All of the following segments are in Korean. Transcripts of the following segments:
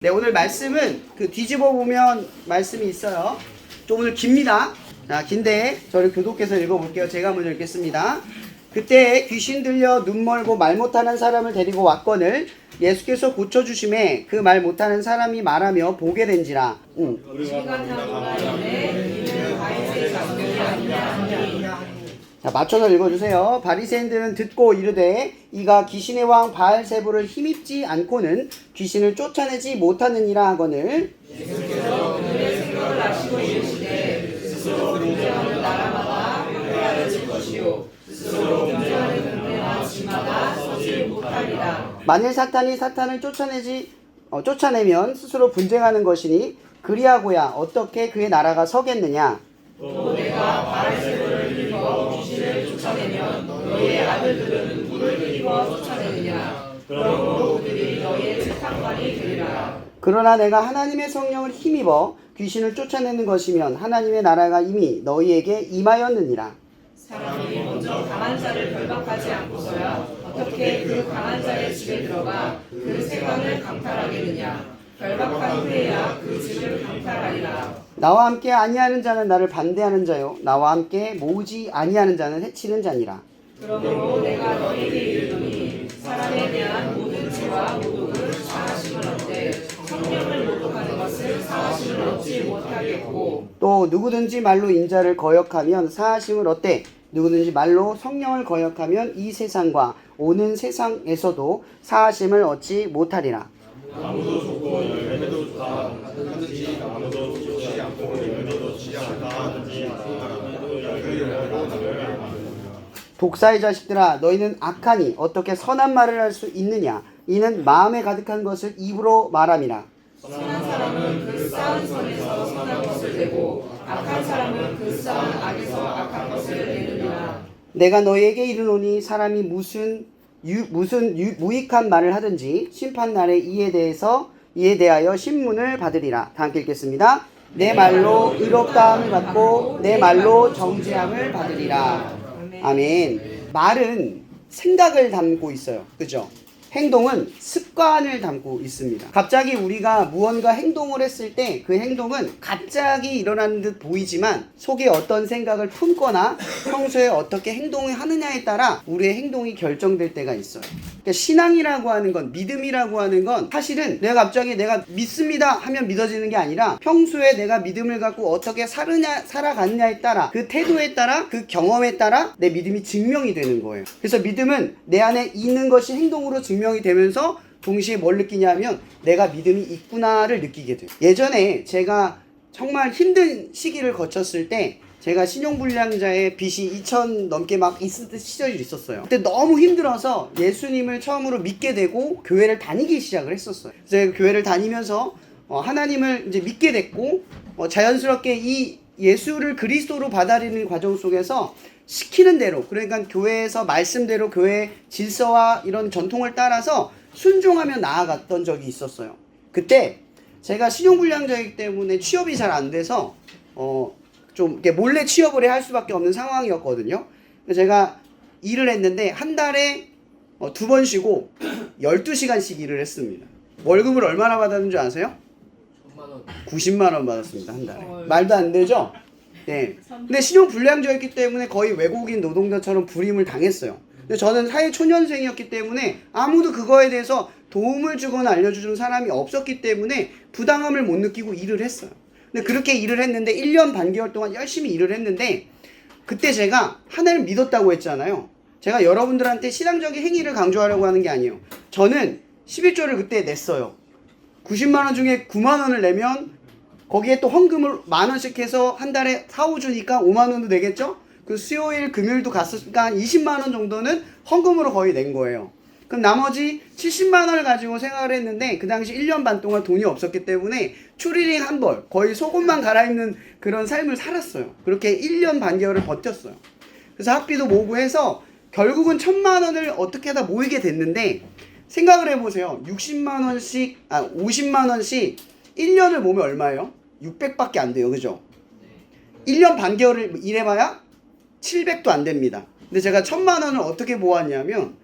네, 오늘 말씀은 뒤집어 보면 말씀이 있어요. 좀 오늘 깁니다. 자, 긴데 저를 교독해서 읽어볼게요. 제가 먼저 읽겠습니다. 그때 귀신 들려 눈 멀고 말 못하는 사람을 데리고 왔거늘 예수께서 고쳐주심에 그 말 못하는 사람이 말하며 보게 된지라. 자, 맞춰서 읽어주세요. 바리새인들은 듣고 이르되 이가 귀신의 왕 바알세불을 힘입지 않고는 귀신을 쫓아내지 못하느니라 하거늘 예수께서 그들의 생각을 아시고 이르시되 스스로 분쟁하는 나라마다 회개하여질 것이요 스스로 분쟁하는 동네와 지마다 서지 못하리라. 만일 사탄이 사탄을 쫓아내면 스스로 분쟁하는 것이니 그리하고야 어떻게 그의 나라가 서겠느냐. 또 내가 바알세불을 힘입어 귀신을 쫓아내면 너희의 아들들은 누구를 힘입어 쫓아내느냐. 그러므로 그들이 너희의 재판관이 되리라. 그러나 내가 하나님의 성령을 힘입어 귀신을 쫓아내는 것이면 하나님의 나라가 이미 너희에게 임하였느니라. 사람이 먼저 강한 자를 결박하지 않고서야 어떻게 그 강한 자의 집에 들어가 그 세관을 강탈하겠느냐. 결박한 후에야 그 집을 강탈하리라. 나와 함께 아니하는 자는 나를 반대하는 자요 나와 함께 모으지 아니하는 자는 해치는 자니라. 그러므로 내가 너희에게 이르노니 사람에 대한 모든 죄와 모독을 사하심을 얻되 성령을 모독하는 것을 사하심을 얻지 못하겠고 또 누구든지 말로 인자를 거역하면 사하심을 얻되 누구든지 말로 성령을 거역하면 이 세상과 오는 세상에서도 사하심을 얻지 못하리라. 아무도 좋고 열매도 좋다 하든지 아무도 좋지 않고 열매도 좋지 않다 하든지 독사의 자식들아 너희는 악하니 어떻게 선한 말을 할 수 있느냐. 이는 마음에 가득한 것을 입으로 말함이라. 선한 사람은 그 쌓은 선에서 선한 것을 내고 악한 사람은 그 쌓은 악에서 악한 것을 내느니라. 내가 너희에게 이르노니 사람이 무슨 무익한 말을 하든지 심판날에 이에 대하여 신문을 받으리라. 다 함께 읽겠습니다. 내 말로 의롭다함을 받고 내 말로 정죄함을 받으리라. 아멘. 말은 생각을 담고 있어요. 그죠? 행동은 습관을 담고 있습니다. 갑자기 우리가 무언가 행동을 했을 때 그 행동은 갑자기 일어나는 듯 보이지만 속에 어떤 생각을 품거나 평소에 어떻게 행동을 하느냐에 따라 우리의 행동이 결정될 때가 있어요. 그러니까 신앙이라고 하는 건, 믿음이라고 하는 건 사실은 내가 갑자기 내가 믿습니다 하면 믿어지는 게 아니라 평소에 내가 믿음을 갖고 어떻게 살아갔냐에 따라 그 태도에 따라 그 경험에 따라 내 믿음이 증명이 되는 거예요. 그래서 믿음은 내 안에 있는 것이 행동으로 증명이 되면서 동시에 뭘 느끼냐면 내가 믿음이 있구나를 느끼게 돼요. 예전에 제가 정말 힘든 시기를 거쳤을 때 제가 신용불량자의 빚이 2천 넘게 막 있을 시절이 있었어요. 그때 너무 힘들어서 예수님을 처음으로 믿게 되고 교회를 다니기 시작을 했었어요. 그래서 교회를 다니면서 하나님을 이제 믿게 됐고 자연스럽게 이 예수를 그리스도로 받아들이는 과정 속에서 시키는 대로, 그러니까 교회에서 말씀대로 교회 질서와 이런 전통을 따라서 순종하며 나아갔던 적이 있었어요. 그때 제가 신용불량자이기 때문에 취업이 잘 안 돼서 좀 이렇게 몰래 취업을 할 수밖에 없는 상황이었거든요. 제가 일을 했는데 한 달에 2번 쉬고 12시간씩 일을 했습니다. 월급을 얼마나 받았는 줄 아세요? 90만 원 받았습니다. 한 달에. 말도 안 되죠? 네. 근데 신용불량자였기 때문에 거의 외국인 노동자처럼 불임을 당했어요. 근데 저는 사회초년생이었기 때문에 아무도 그거에 대해서 도움을 주거나 알려주는 사람이 없었기 때문에 부당함을 못 느끼고 일을 했어요. 근데 그렇게 일을 했는데 1년 반개월 동안 열심히 일을 했는데 그때 제가 하나님을 믿었다고 했잖아요. 제가 여러분들한테 신앙적인 행위를 강조하려고 하는 게 아니에요. 저는 11조를 그때 냈어요. 90만 원 중에 9만 원을 내면 거기에 또 헌금을 10,000원씩 해서 한 달에 4, 5주니까 5만 원도 내겠죠? 그 수요일, 금요일도 갔으니까 한 20만 원 정도는 헌금으로 거의 낸 거예요. 그럼 나머지 70만 원을 가지고 생활을 했는데 그 당시 1년 반 동안 돈이 없었기 때문에 추리닝 한 벌, 거의 속옷만 갈아입는 그런 삶을 살았어요. 그렇게 1년 반개월을 버텼어요. 그래서 학비도 모으고 해서 결국은 1,000만 원을 어떻게 하다 모이게 됐는데 생각을 해보세요. 50만 원씩 1년을 모으면 얼마예요? 600밖에 안 돼요. 그죠? 1년 반개월을 일해봐야 700도 안 됩니다. 근데 제가 1,000만 원을 어떻게 모았냐면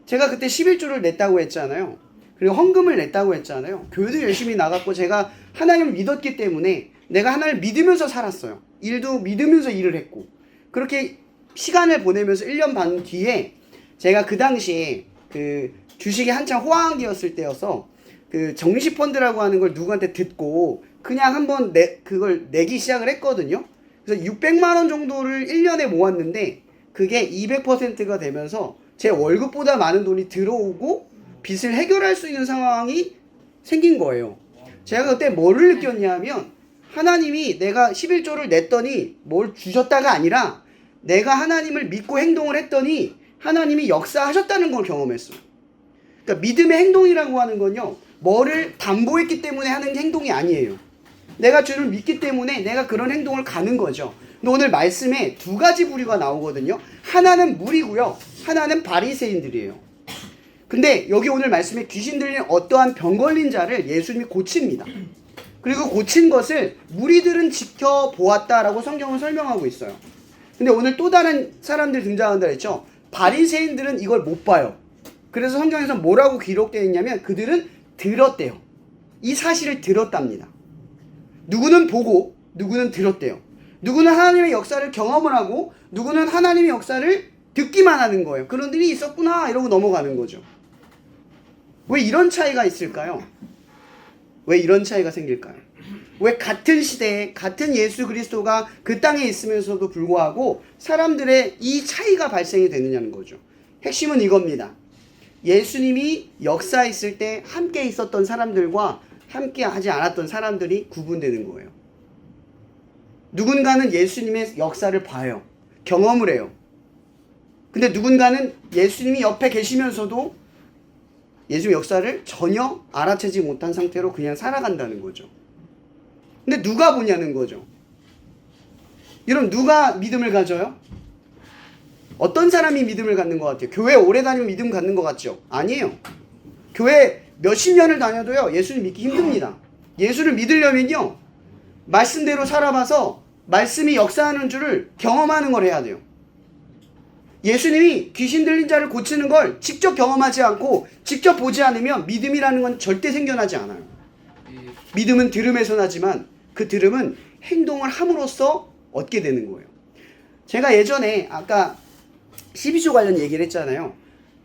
제가 그때 11조를 냈다고 했잖아요. 그리고 헌금을 냈다고 했잖아요. 교회도 열심히 나갔고 제가 하나님을 믿었기 때문에 내가 하나님을 믿으면서 살았어요. 일도 믿으면서 일을 했고 그렇게 시간을 보내면서 1년 반 뒤에 제가 그 당시에 그 주식이 한창 호황기였을 때여서 그 정시펀드라고 하는 걸 누구한테 듣고 그냥 한번 그걸 내기 시작을 했거든요. 그래서 600만 원 정도를 1년에 모았는데 그게 200%가 되면서 제 월급보다 많은 돈이 들어오고 빚을 해결할 수 있는 상황이 생긴 거예요. 제가 그때 뭐를 느꼈냐면 하나님이 내가 11조를 냈더니 뭘 주셨다가 아니라 내가 하나님을 믿고 행동을 했더니 하나님이 역사하셨다는 걸 경험했어요. 그러니까 믿음의 행동이라고 하는 건요. 뭐를 담보했기 때문에 하는 행동이 아니에요. 내가 주를 믿기 때문에 내가 그런 행동을 가는 거죠. 근데 오늘 말씀에 두 가지 부류가 나오거든요. 하나는 무리고요. 하나는 바리새인들이에요. 근데 여기 오늘 말씀에 귀신 들린 어떠한 병 걸린 자를 예수님이 고칩니다. 그리고 고친 것을 무리들은 지켜보았다라고 성경은 설명하고 있어요. 근데 오늘 또 다른 사람들 등장한다 했죠. 바리새인들은 이걸 못 봐요. 그래서 성경에서 뭐라고 기록되어 있냐면 그들은 들었대요. 이 사실을 들었답니다. 누구는 보고 누구는 들었대요. 누구는 하나님의 역사를 경험을 하고 누구는 하나님의 역사를 듣기만 하는 거예요. 그런 일이 있었구나 이러고 넘어가는 거죠. 왜 이런 차이가 있을까요? 왜 이런 차이가 생길까요? 왜 같은 시대에 같은 예수 그리스도가 그 땅에 있으면서도 불구하고 사람들의 이 차이가 발생이 되느냐는 거죠. 핵심은 이겁니다. 예수님이 역사했을 때 함께 있었던 사람들과 함께 하지 않았던 사람들이 구분되는 거예요. 누군가는 예수님의 역사를 봐요. 경험을 해요. 근데 누군가는 예수님이 옆에 계시면서도 예수님의 역사를 전혀 알아채지 못한 상태로 그냥 살아간다는 거죠. 근데 누가 보냐는 거죠. 여러분 누가 믿음을 가져요? 어떤 사람이 믿음을 갖는 것 같아요? 교회 오래 다니면 믿음 갖는 것 같죠? 아니에요. 교회 몇십 년을 다녀도요 예수를 믿기 힘듭니다. 예수를 믿으려면요 말씀대로 살아봐서 말씀이 역사하는 줄을 경험하는 걸 해야 돼요. 예수님이 귀신 들린 자를 고치는 걸 직접 경험하지 않고 직접 보지 않으면 믿음이라는 건 절대 생겨나지 않아요. 믿음은 들음에서 나지만 그 들음은 행동을 함으로써 얻게 되는 거예요. 제가 예전에 아까 12조 관련 얘기를 했잖아요.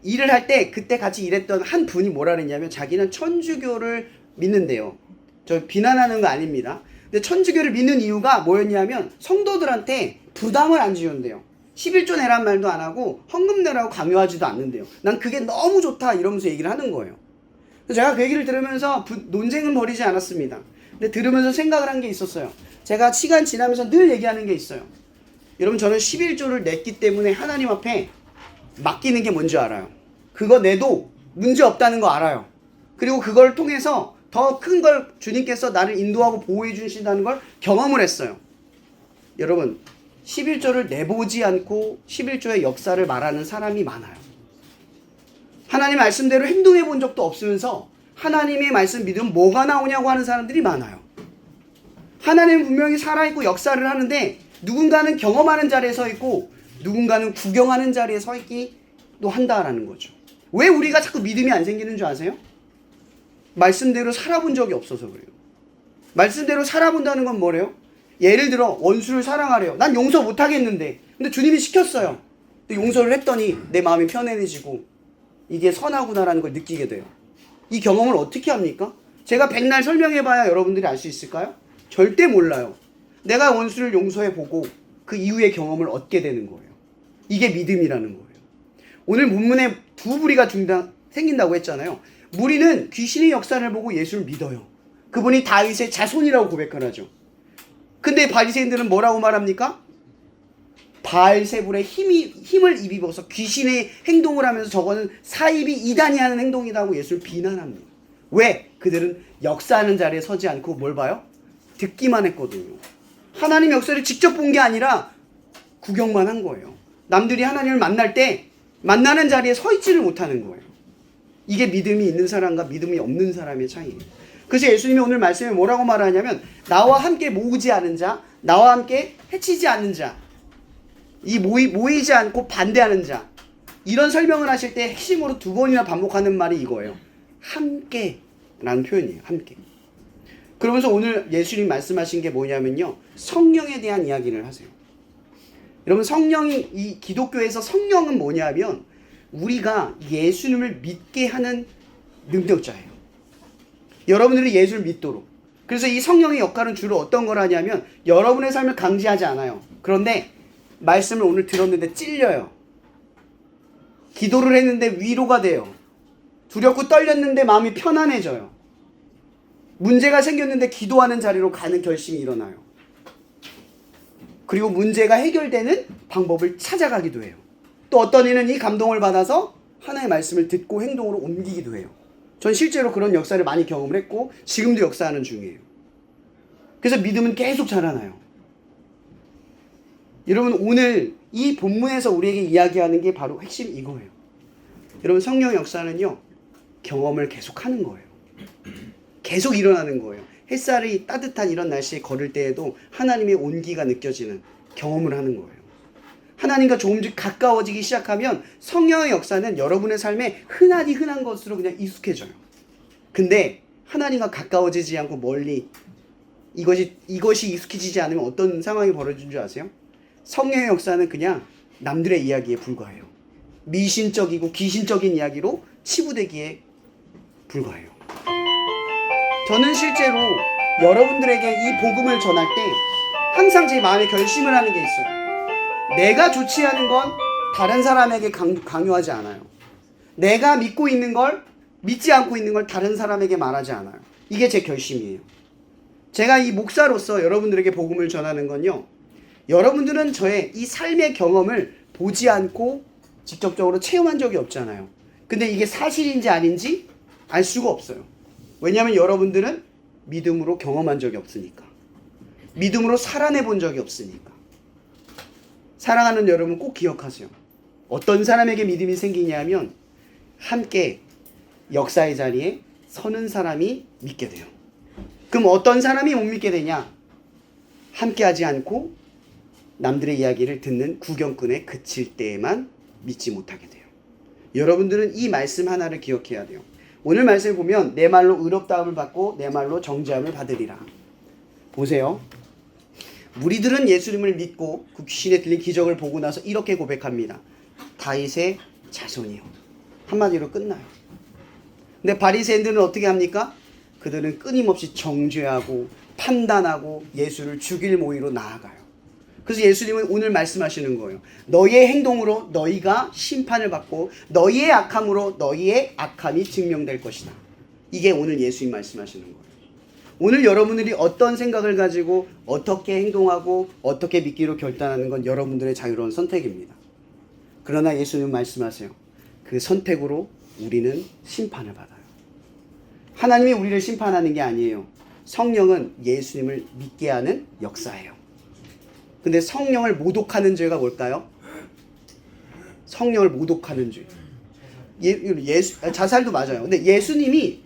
일을 할 때 그때 같이 일했던 한 분이 뭐라 그랬냐면 자기는 천주교를 믿는데요. 저 비난하는 거 아닙니다. 근데 천주교를 믿는 이유가 뭐였냐면 성도들한테 부담을 안 주는데요. 11조 내란 말도 안 하고 헌금 내라고 강요하지도 않는데요. 난 그게 너무 좋다 이러면서 얘기를 하는 거예요. 그래서 제가 그 얘기를 들으면서 논쟁은 벌이지 않았습니다. 근데 들으면서 생각을 한 게 있었어요. 제가 시간 지나면서 늘 얘기하는 게 있어요. 여러분 저는 11조를 냈기 때문에 하나님 앞에 맡기는 게 뭔지 알아요. 그거 내도 문제 없다는 거 알아요. 그리고 그걸 통해서 더 큰 걸 주님께서 나를 인도하고 보호해 주신다는 걸 경험을 했어요. 여러분 11조를 내보지 않고 11조의 역사를 말하는 사람이 많아요. 하나님 말씀대로 행동해 본 적도 없으면서 하나님의 말씀 믿으면 뭐가 나오냐고 하는 사람들이 많아요. 하나님은 분명히 살아있고 역사를 하는데 누군가는 경험하는 자리에 서 있고 누군가는 구경하는 자리에 서 있기도 한다라는 거죠. 왜 우리가 자꾸 믿음이 안 생기는 줄 아세요? 말씀대로 살아본 적이 없어서 그래요. 말씀대로 살아본다는 건 뭐래요? 예를 들어 원수를 사랑하래요. 난 용서 못하겠는데 근데 주님이 시켰어요. 근데 용서를 했더니 내 마음이 편안해지고 이게 선하구나라는 걸 느끼게 돼요. 이 경험을 어떻게 합니까? 제가 백날 설명해봐야 여러분들이 알 수 있을까요? 절대 몰라요. 내가 원수를 용서해보고 그 이후의 경험을 얻게 되는 거예요. 이게 믿음이라는 거예요. 오늘 본문에 두 부류가 생긴다고 했잖아요. 무리는 귀신의 역사를 보고 예수를 믿어요. 그분이 다윗의 자손이라고 고백을 하죠. 근데 바리새인들은 뭐라고 말합니까? 바알세불의 힘을 입어서 귀신의 행동을 하면서 저거는 사입이 이단이 하는 행동이라고 예수를 비난합니다. 왜? 그들은 역사하는 자리에 서지 않고 뭘 봐요? 듣기만 했거든요. 하나님 역사를 직접 본 게 아니라 구경만 한 거예요. 남들이 하나님을 만날 때 만나는 자리에 서 있지를 못하는 거예요. 이게 믿음이 있는 사람과 믿음이 없는 사람의 차이예요. 그래서 예수님이 오늘 말씀에 뭐라고 말하냐면 나와 함께 모으지 않은 자, 나와 함께 해치지 않는 자, 이 모이지 않고 반대하는 자, 이런 설명을 하실 때 핵심으로 두 번이나 반복하는 말이 이거예요. 함께라는 표현이에요. 함께. 그러면서 오늘 예수님 말씀하신 게 뭐냐면요. 성령에 대한 이야기를 하세요. 여러분 성령이 이 기독교에서 성령은 뭐냐면 우리가 예수님을 믿게 하는 능력자예요. 여러분들이 예수를 믿도록. 그래서 이 성령의 역할은 주로 어떤 걸 하냐면 여러분의 삶을 강제하지 않아요. 그런데 말씀을 오늘 들었는데 찔려요. 기도를 했는데 위로가 돼요. 두렵고 떨렸는데 마음이 편안해져요. 문제가 생겼는데 기도하는 자리로 가는 결심이 일어나요. 그리고 문제가 해결되는 방법을 찾아가기도 해요. 또 어떤 이는 이 감동을 받아서 하나님의 말씀을 듣고 행동으로 옮기기도 해요. 전 실제로 그런 역사를 많이 경험을 했고 지금도 역사하는 중이에요. 그래서 믿음은 계속 자라나요. 여러분 오늘 이 본문에서 우리에게 이야기하는 게 바로 핵심 이거예요. 여러분 성령 역사는요. 경험을 계속하는 거예요. 계속 일어나는 거예요. 햇살이 따뜻한 이런 날씨에 걸을 때에도 하나님의 온기가 느껴지는 경험을 하는 거예요. 하나님과 조금씩 가까워지기 시작하면 성령의 역사는 여러분의 삶에 흔한 것으로 그냥 익숙해져요. 근데 하나님과 가까워지지 않고 멀리 이것이 익숙해지지 않으면 어떤 상황이 벌어진 줄 아세요? 성령의 역사는 그냥 남들의 이야기에 불과해요. 미신적이고 귀신적인 이야기로 치부되기에 불과해요. 저는 실제로 여러분들에게 이 복음을 전할 때 항상 제 마음에 결심을 하는 게 있어요. 내가 좋지 않은 건 다른 사람에게 강요하지 않아요. 내가 믿고 있는 걸 믿지 않고 있는 걸 다른 사람에게 말하지 않아요. 이게 제 결심이에요. 제가 이 목사로서 여러분들에게 복음을 전하는 건요. 여러분들은 저의 이 삶의 경험을 보지 않고 직접적으로 체험한 적이 없잖아요. 근데 이게 사실인지 아닌지 알 수가 없어요. 왜냐하면 여러분들은 믿음으로 경험한 적이 없으니까. 믿음으로 살아내 본 적이 없으니까. 사랑하는 여러분 꼭 기억하세요. 어떤 사람에게 믿음이 생기냐면 함께 역사의 자리에 서는 사람이 믿게 돼요. 그럼 어떤 사람이 못 믿게 되냐? 함께 하지 않고 남들의 이야기를 듣는 구경꾼에 그칠 때에만 믿지 못하게 돼요. 여러분들은 이 말씀 하나를 기억해야 돼요. 오늘 말씀을 보면 내 말로 의롭다함을 받고 내 말로 정죄함을 받으리라. 보세요. 무리들은 예수님을 믿고 그 귀신에 들린 기적을 보고 나서 이렇게 고백합니다. 다윗의 자손이요. 한마디로 끝나요. 근데 바리새인들은 어떻게 합니까? 그들은 끊임없이 정죄하고 판단하고 예수를 죽일 모의로 나아가요. 그래서 예수님은 오늘 말씀하시는 거예요. 너희의 행동으로 너희가 심판을 받고 너희의 악함으로 너희의 악함이 증명될 것이다. 이게 오늘 예수님 말씀하시는 거예요. 오늘 여러분들이 어떤 생각을 가지고 어떻게 행동하고 어떻게 믿기로 결단하는 건 여러분들의 자유로운 선택입니다. 그러나 예수님은 말씀하세요. 그 선택으로 우리는 심판을 받아요. 하나님이 우리를 심판하는 게 아니에요. 성령은 예수님을 믿게 하는 역사예요. 근데 성령을 모독하는 죄가 뭘까요? 성령을 모독하는 죄. 자살도 맞아요. 근데 예수님이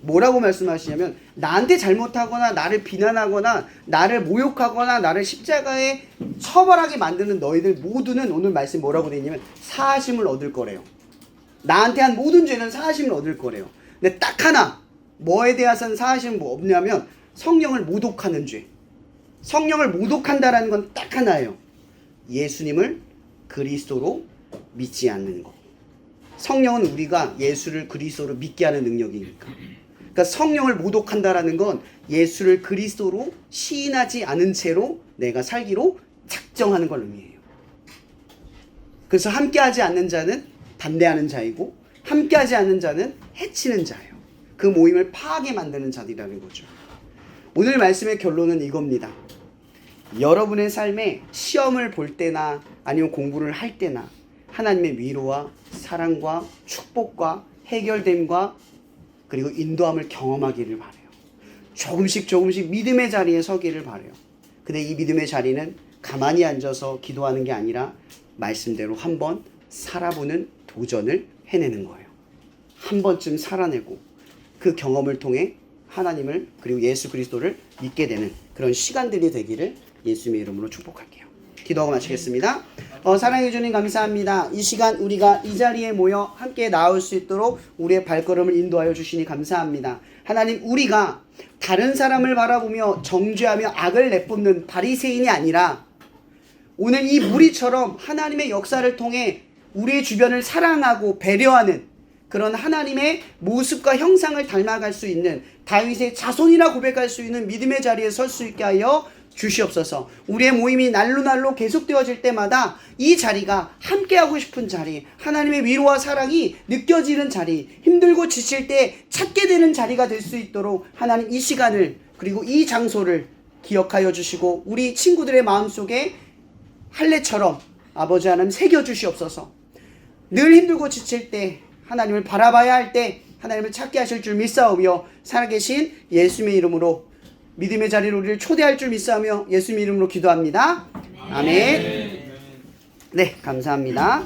뭐라고 말씀하시냐면 나한테 잘못하거나 나를 비난하거나 나를 모욕하거나 나를 십자가에 처벌하게 만드는 너희들 모두는 오늘 말씀 뭐라고 되어 있냐면 사하심을 얻을 거래요. 나한테 한 모든 죄는 사하심을 얻을 거래요. 근데 딱 하나 뭐에 대해서는 사하심은 뭐 없냐면 성령을 모독하는 죄. 성령을 모독한다라는 건 딱 하나예요. 예수님을 그리스도로 믿지 않는 것. 성령은 우리가 예수를 그리스도로 믿게 하는 능력이니까. 그러니까 성령을 모독한다라는 건 예수를 그리스도로 시인하지 않은 채로 내가 살기로 작정하는 걸 의미해요. 그래서 함께하지 않는 자는 반대하는 자이고 함께하지 않는 자는 해치는 자예요. 그 모임을 파하게 만드는 자들이라는 거죠. 오늘 말씀의 결론은 이겁니다. 여러분의 삶에 시험을 볼 때나 아니면 공부를 할 때나 하나님의 위로와 사랑과 축복과 해결됨과 그리고 인도함을 경험하기를 바라요. 조금씩 믿음의 자리에 서기를 바라요. 근데 이 믿음의 자리는 가만히 앉아서 기도하는 게 아니라 말씀대로 한번 살아보는 도전을 해내는 거예요. 한 번쯤 살아내고 그 경험을 통해 하나님을 그리고 예수 그리스도를 믿게 되는 그런 시간들이 되기를 예수님의 이름으로 축복할게요. 기도하고 마치겠습니다. 사랑해 주님 감사합니다. 이 시간 우리가 이 자리에 모여 함께 나올 수 있도록 우리의 발걸음을 인도하여 주시니 감사합니다. 하나님, 우리가 다른 사람을 바라보며 정죄하며 악을 내뿜는 바리새인이 아니라 오늘 이 무리처럼 하나님의 역사를 통해 우리의 주변을 사랑하고 배려하는 그런 하나님의 모습과 형상을 닮아갈 수 있는 다윗의 자손이라 고백할 수 있는 믿음의 자리에 설 수 있게 하여 주시옵소서. 우리의 모임이 날로 계속되어질 때마다 이 자리가 함께하고 싶은 자리, 하나님의 위로와 사랑이 느껴지는 자리, 힘들고 지칠 때 찾게 되는 자리가 될 수 있도록 하나님 이 시간을 그리고 이 장소를 기억하여 주시고 우리 친구들의 마음속에 할례처럼 아버지 하나님 새겨주시옵소서. 늘 힘들고 지칠 때 하나님을 바라봐야 할 때 하나님을 찾게 하실 줄 믿사오며 살아계신 예수님의 이름으로 믿음의 자리로 우리를 초대할 줄 믿사오며 예수님의 이름으로 기도합니다. 아멘. 네, 감사합니다.